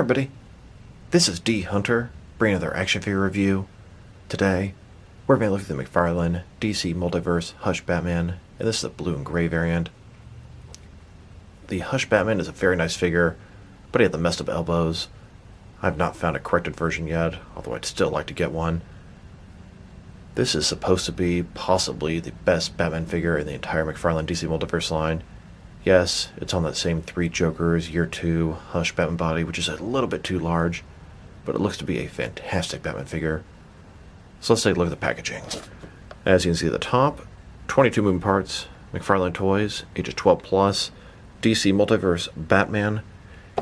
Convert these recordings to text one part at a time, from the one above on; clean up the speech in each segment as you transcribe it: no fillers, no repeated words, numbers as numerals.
everybody, this is D Hunter, bringing another action figure review. Today, we're going to look at the McFarlane DC Multiverse Hush Batman, and this is the blue and gray variant. The Hush Batman is a very nice figure, but he had the messed up elbows. I've not found a corrected version yet, although I'd still like to get one. This is supposed to be possibly the best Batman figure in the entire McFarlane DC Multiverse line. Yes, it's on that same Three Jokers Year 2 Hush Batman body, which is a little bit too large, but it looks to be a fantastic Batman figure. So let's take a look at the packaging. As you can see at the top, 22 moving parts, McFarlane Toys, ages 12 plus, DC Multiverse Batman.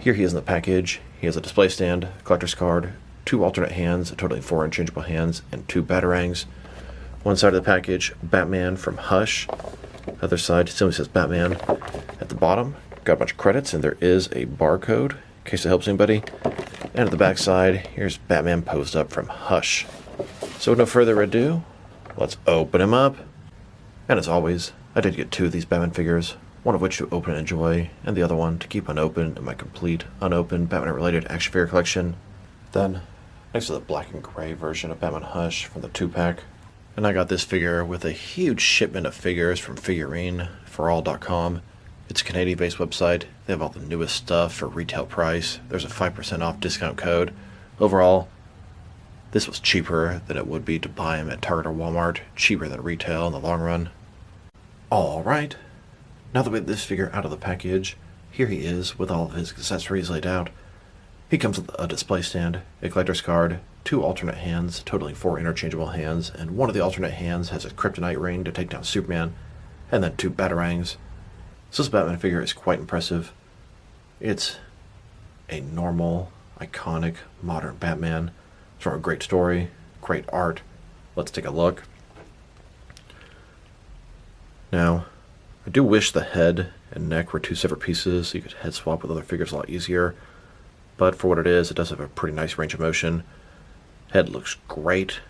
Here he is in the package. He has a display stand, collector's card, 2 alternate hands, totaling 4 interchangeable hands, and 2 batarangs. One side of the package, Batman from Hush. Other side simply says Batman. At the bottom, got a bunch of credits, and there is a barcode, in case it helps anybody. And at the back side, here's Batman posed up from Hush. So with no further ado, let's open him up. And as always, I did get 2 of these Batman figures, one of which to open and enjoy, and the other one to keep unopened in my complete, unopened Batman-related action figure collection. Then, next to the black and gray version of Batman Hush from the 2-pack. And I got this figure with a huge shipment of figures from figureneforall.com. It's a Canadian-based website. They have all the newest stuff for retail price. There's a 5% off discount code. Overall, this was cheaper than it would be to buy them at Target or Walmart. Cheaper than retail in the long run. Alright, now that we have this figure out of the package, here he is with all of his accessories laid out. He comes with a display stand, a collector's card, 2 alternate hands, totaling 4 interchangeable hands, and one of the alternate hands has a kryptonite ring to take down Superman, and then 2 batarangs. So this Batman figure is quite impressive. It's a normal, iconic, modern Batman. It's from a great story, great art. Let's take a look. Now, I do wish the head and neck were 2 separate pieces so you could head swap with other figures a lot easier. But for what it is, it does have a pretty nice range of motion. Head looks great.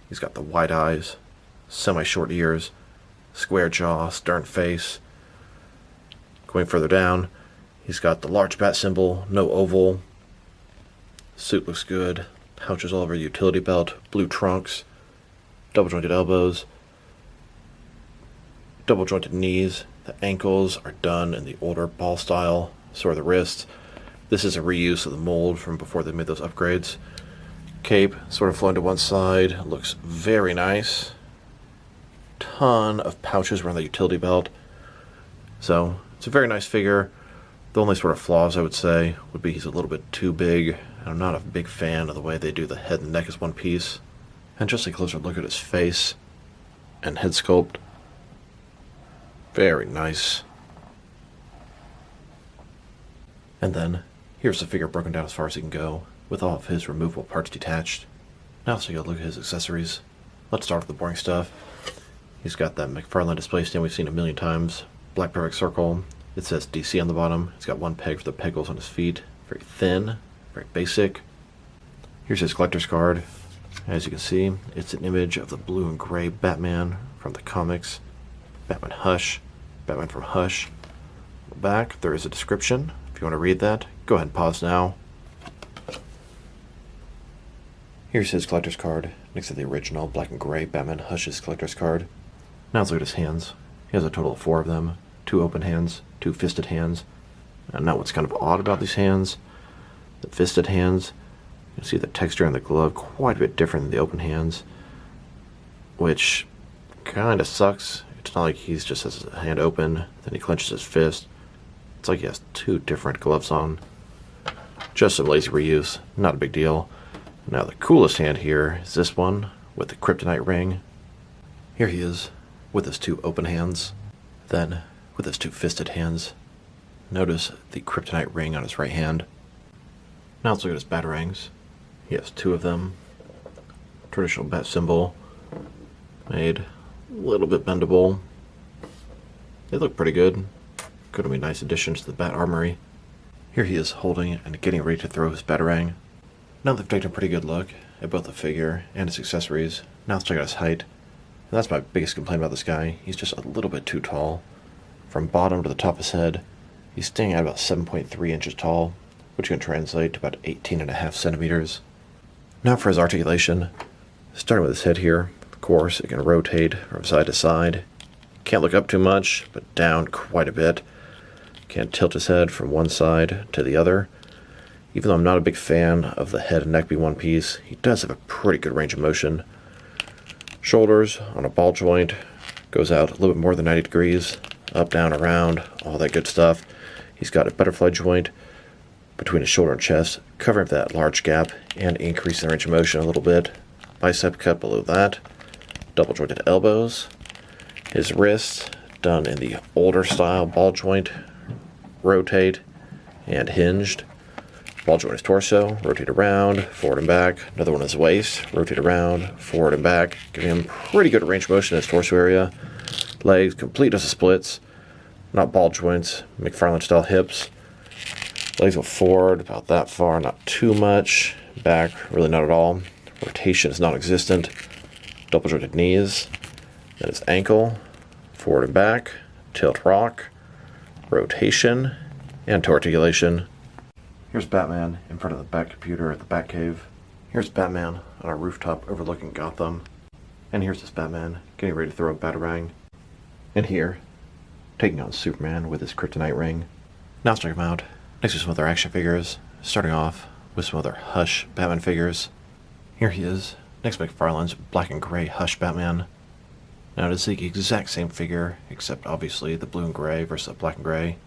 He's got the wide eyes, semi-short ears, square jaw, stern face. Going further down, he's got the large bat symbol, no oval. Suit looks good. Pouches all over the utility belt, blue trunks, double jointed elbows, double jointed knees. The ankles are done in the older ball style, so are the wrists. This is a reuse of the mold from before they made those upgrades. Cape sort of flowing to one side, looks very nice. Ton of pouches around the utility belt. So it's a very nice figure. The only sort of flaws I would say would be he's a little bit too big. I'm not a big fan of the way they do the head and neck as one piece. And just a closer look at his face and head sculpt. Very nice. And then, here's the figure broken down as far as he can go, with all of his removable parts detached. Now let's take a look at his accessories. Let's start with the boring stuff. He's got that McFarlane display stand we've seen a million times. Black perfect circle. It says DC on the bottom. He's got 1 peg for the peg holes on his feet. Very thin, very basic. Here's his collector's card. As you can see, it's an image of the blue and gray Batman from the comics. Batman Hush. Batman from Hush. On the back, there is a description. If you want to read that, go ahead and pause now. Here's his collector's card, next to the original black and gray Batman Hush's collector's card. Now let's look at his hands. He has a total of 4 of them. 2 open hands, 2 fisted hands. And now what's kind of odd about these hands, the fisted hands, you'll see the texture on the glove quite a bit different than the open hands, which kind of sucks. It's not like he's just has his hand open, then he clenches his fist. It's like he has 2 different gloves on. Just some lazy reuse, not a big deal. Now the coolest hand here is this one with the kryptonite ring. Here he is with his 2 open hands, then with his 2 fisted hands. Notice the kryptonite ring on his right hand. Now let's look at his batarangs. He has 2 of them. Traditional bat symbol, made a little bit bendable. They look pretty good. Could be nice additions to the bat armory. Here he is holding and getting ready to throw his batarang. Now they've taken a pretty good look at both the figure and his accessories. Now let's check out his height. And that's my biggest complaint about this guy. He's just a little bit too tall. From bottom to the top of his head, he's standing at about 7.3 inches tall. which can translate to about 18.5 centimeters. Now for his articulation. Starting with his head here, of course, it can rotate from side to side. Can't look up too much, but down quite a bit. Can't tilt his head from one side to the other. Even though I'm not a big fan of the head and neck be one piece, he does have a pretty good range of motion. Shoulders on a ball joint, goes out a little bit more than 90 degrees, up, down, around, all that good stuff. He's got a butterfly joint between his shoulder and chest, covering that large gap and increasing the range of motion a little bit. Bicep cut below that, double jointed elbows. His wrists done in the older style ball joint, rotate and hinged. Ball joint his torso, rotate around, forward and back. Another one his waist, rotate around, forward and back, giving him pretty good range of motion in his torso area. Legs complete as a splits, not ball joints, McFarlane style hips. Legs go forward about that far, not too much. Back, really not at all. Rotation is non-existent. Double jointed knees. Then his ankle, forward and back, tilt rock, rotation, and toe articulation. Here's Batman in front of the Bat computer at the Batcave. Here's Batman on a rooftop overlooking Gotham. And here's this Batman getting ready to throw a batarang. And here, taking on Superman with his kryptonite ring. Now let's check him out. Next to some other action figures, starting off with some other Hush Batman figures. Here he is, next to McFarlane's black and gray Hush Batman. Now it is the exact same figure, except obviously the blue and gray versus the black and gray.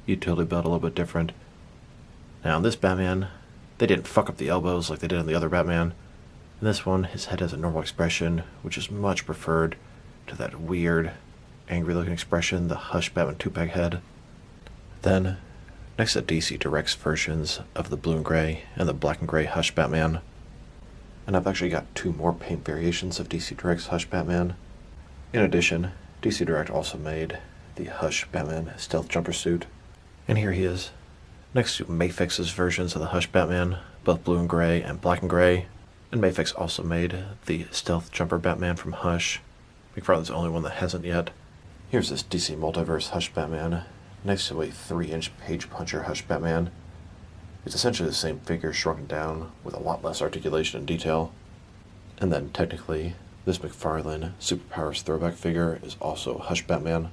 Utility belt a little bit different. Now in this Batman, they didn't fuck up the elbows like they did in the other Batman. In this one, his head has a normal expression, which is much preferred to that weird, angry looking expression the Hush Batman 2-pack head. Then, next to DC Direct's versions of the blue and gray and the black and gray Hush Batman. And I've actually got 2 more paint variations of DC Direct's Hush Batman. In addition, DC Direct also made the Hush Batman stealth jumper suit. And here he is, next to Mafex's versions of the Hush Batman, both blue and gray and black and gray. And Mafex also made the stealth jumper Batman from Hush. McFarlane's the only one that hasn't yet. Here's this DC Multiverse Hush Batman, next to a 3-inch page puncher Hush Batman. It's essentially the same figure shrunken down with a lot less articulation and detail. And then technically, this McFarlane Superpowers throwback figure is also Hush Batman.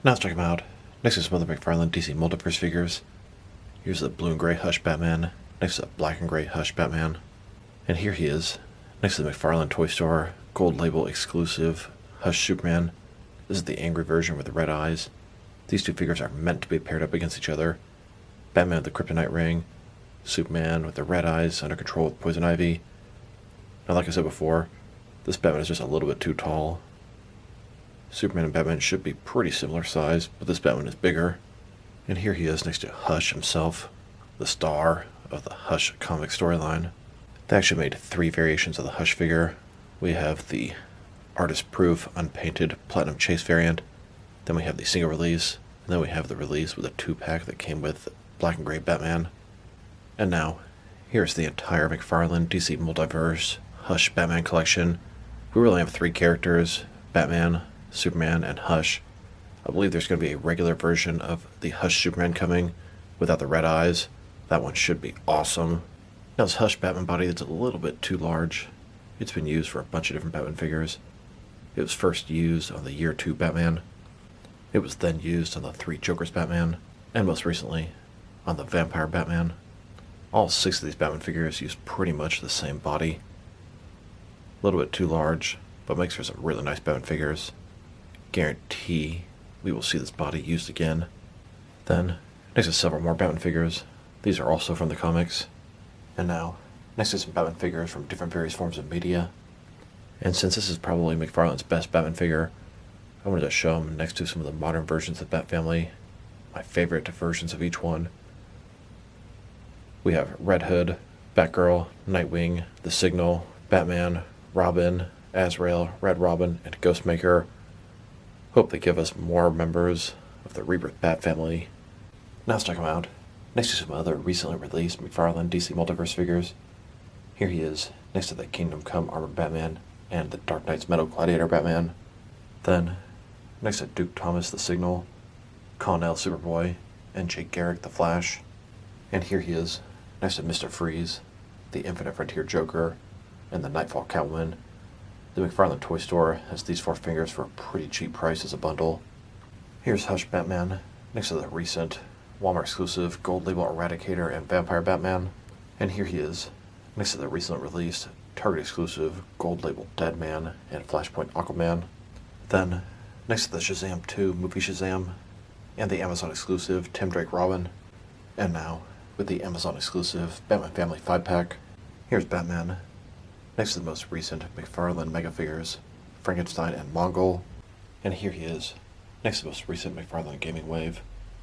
Now let's check him out. Next to some other McFarlane DC Multiverse figures. Here's the blue and gray Hush Batman, next to the black and gray Hush Batman. And here he is, next to the McFarlane Toy Store Gold Label exclusive Hush Superman. This is the angry version with the red eyes. These 2 figures are meant to be paired up against each other. Batman with the kryptonite ring, Superman with the red eyes under control with poison ivy. Now like I said before, this Batman is just a little bit too tall. Superman and Batman should be pretty similar size, but this Batman is bigger. And here he is next to Hush himself, the star of the Hush comic storyline. They actually made 3 variations of the Hush figure. We have the artist-proof, unpainted Platinum Chase variant. Then we have the single release. And then we have the release with a 2-pack that came with black and gray Batman. And now, here's the entire McFarlane DC Multiverse Hush Batman collection. We really have 3 characters, Batman, Superman, and Hush. I believe there's going to be a regular version of the Hush Superman coming without the red eyes. That one should be awesome. Now this Hush Batman body that's a little bit too large. It's been used for a bunch of different Batman figures. It was first used on the Year 2 Batman. It was then used on the 3 Jokers Batman, and most recently on the Vampire Batman. All 6 of these Batman figures use pretty much the same body. A little bit too large, but makes for some really nice Batman figures. Guarantee we will see this body used again. Then, next to several more Batman figures. These are also from the comics. And now, next to some Batman figures from different various forms of media. And since this is probably McFarlane's best Batman figure, I wanted to show him next to some of the modern versions of Bat Family, my favorite versions of each one. We have Red Hood, Batgirl, Nightwing, The Signal, Batman, Robin, Azrael, Red Robin, and Ghostmaker. Hope they give us more members of the Rebirth Bat Family. Now let's check him out. Next to some other recently released McFarlane DC Multiverse figures. Here he is, next to the Kingdom Come Armored Batman and the Dark Knight's Metal Gladiator Batman. Then, next to Duke Thomas the Signal, Connell Superboy, and Jake Garrick the Flash. And here he is, next to Mr. Freeze, the Infinite Frontier Joker, and the Nightfall Catwoman. The McFarlane Toy Store has these four figures for a pretty cheap price as a bundle. Here's Hush Batman, next to the recent Walmart exclusive Gold Label Eradicator and Vampire Batman. And here he is, next to the recently released Target exclusive Gold Label Deadman and Flashpoint Aquaman. Then, next to the Shazam 2 movie Shazam, and the Amazon exclusive Tim Drake Robin. And now, with the Amazon exclusive Batman Family 5-pack, here's Batman, next to the most recent McFarlane Mega Figures, Frankenstein and Mongol. And here he is, next to the most recent McFarlane Gaming Wave.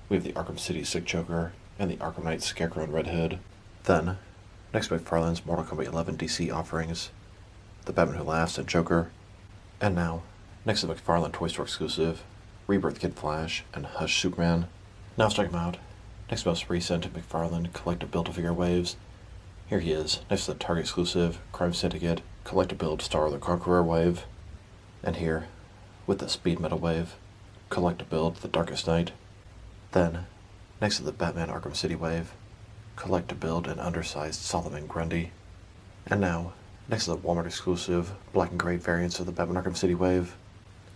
We have the Arkham City Sick Joker and the Arkham Knight Scarecrow and Red Hood. Then, next to McFarlane's Mortal Kombat 11 DC offerings, the Batman Who Laughs and Joker. And now, next to the McFarlane Toy Store exclusive, Rebirth Kid Flash and Hush Superman. Now let's check him out. Next to the most recent McFarlane Collective Build-A-Figure waves, here he is, next to the Target exclusive Crime Syndicate Collective Build Star the Conqueror wave. And here, with the Speed Metal wave, Collective Build The Darkest Night. Then, next to the Batman Arkham City wave, Collective Build an undersized Solomon Grundy. And now, next to the Walmart exclusive black and gray variants of the Batman Arkham City wave,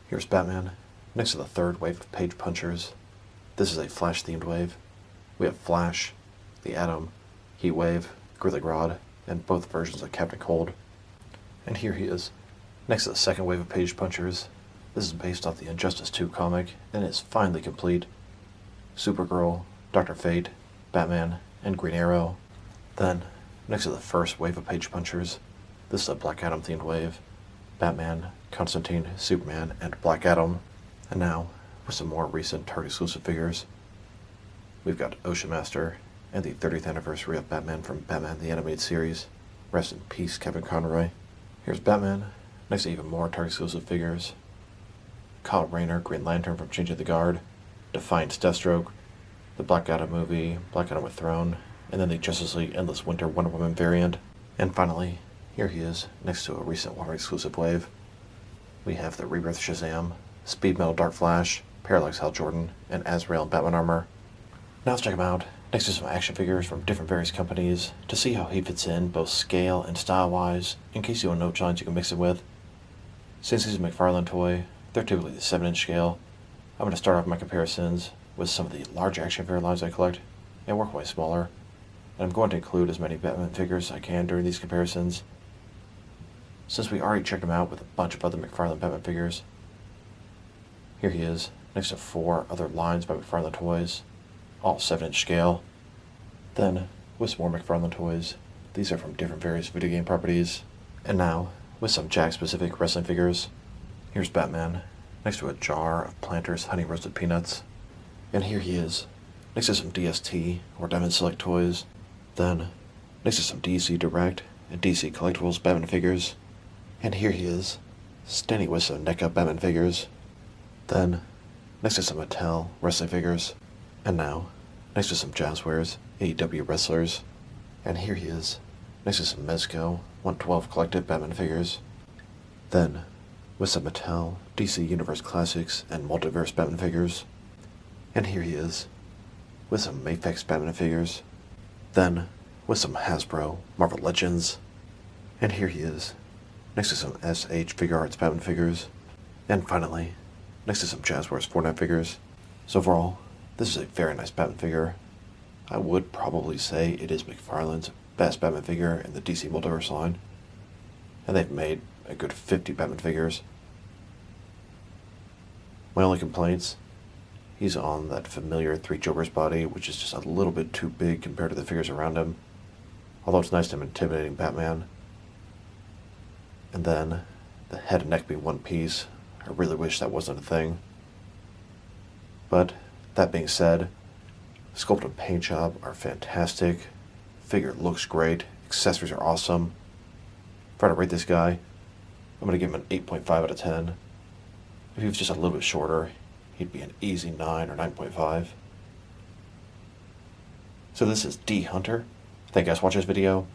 here's Batman, next to the third wave of Page Punchers. This is a Flash-themed wave. We have Flash, the Atom, Heatwave, Grizzly Rod, and both versions of Captain Cold. And here he is, next to the second wave of Page Punchers. This is based off the Injustice 2 comic, and is finally complete. Supergirl, Dr. Fate, Batman, and Green Arrow. Then, next to the first wave of Page Punchers, this is a Black Adam themed wave. Batman, Constantine, Superman, and Black Adam. And now, with some more recent Target exclusive figures, we've got Ocean Master and the 30th anniversary of Batman from Batman the Animated Series. Rest in peace, Kevin Conroy. Here's Batman, next to even more Target exclusive figures. Kyle Rayner, Green Lantern from Changing the Guard, Defiance Deathstroke, the Black Adam movie, Black Adam with Throne, and then the Justice League Endless Winter Wonder Woman variant. And finally, here he is, next to a recent Walmart exclusive wave. We have the Rebirth Shazam, Speed Metal Dark Flash, Parallax Hal Jordan, and Azrael in Batman armor. Now let's check him out, next to some action figures from different various companies, to see how he fits in, both scale and style-wise, in case you want to know which lines you can mix it with. Since he's a McFarlane toy, they're typically the 7-inch scale. I'm going to start off my comparisons with some of the larger action figure lines I collect, and work my smaller. And I'm going to include as many Batman figures as I can during these comparisons. Since we already checked him out with a bunch of other McFarlane Batman figures, here he is, next to 4 other lines by McFarlane toys, all 7-inch scale. Then, with some more McFarlane toys, these are from different various video game properties. And now, with some Jag-specific wrestling figures, here's Batman, next to a jar of Planters Honey Roasted Peanuts. And here he is, next to some DST or Diamond Select toys. Then, next to some DC Direct and DC Collectibles Batman figures. And here he is, standing with some NECA Batman figures. Then, next to some Mattel wrestling figures. And now, next to some Jazzwares AEW wrestlers. And here he is, next to some Mezco 112 Collective Batman figures. Then, with some Mattel DC Universe Classics and Multiverse Batman figures. And here he is, with some Mafex Batman figures. Then, with some Hasbro Marvel Legends. And here he is, next to some SH Figure Arts Batman figures. And finally, next to some Jazzwares Fortnite figures. So overall, this is a very nice Batman figure. I would probably say it is McFarlane's best Batman figure in the DC Multiverse line. And they've made a good 50 Batman figures. My only complaints, he's on that familiar 3 Jokers body, which is just a little bit too big compared to the figures around him. Although it's nice to have an intimidating Batman. And then, the head and neck being one piece, I really wish that wasn't a thing. But, that being said, sculpt and paint job are fantastic, figure looks great, accessories are awesome. If I were to rate this guy, I'm going to give him an 8.5 out of 10. If he was just a little bit shorter, he'd be an easy 9 or 9.5. So this is D Hunter. Thank you guys for watching this video.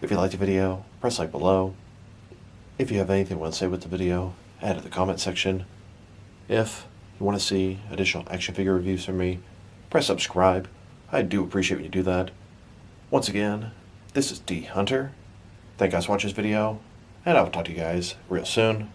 If you liked the video, press like below. If you have anything you want to say with the video, add it in the comment section. If you want to see additional action figure reviews from me, press subscribe. I do appreciate when you do that. Once again, this is D Hunter. Thank you guys for watching this video, and I will talk to you guys real soon.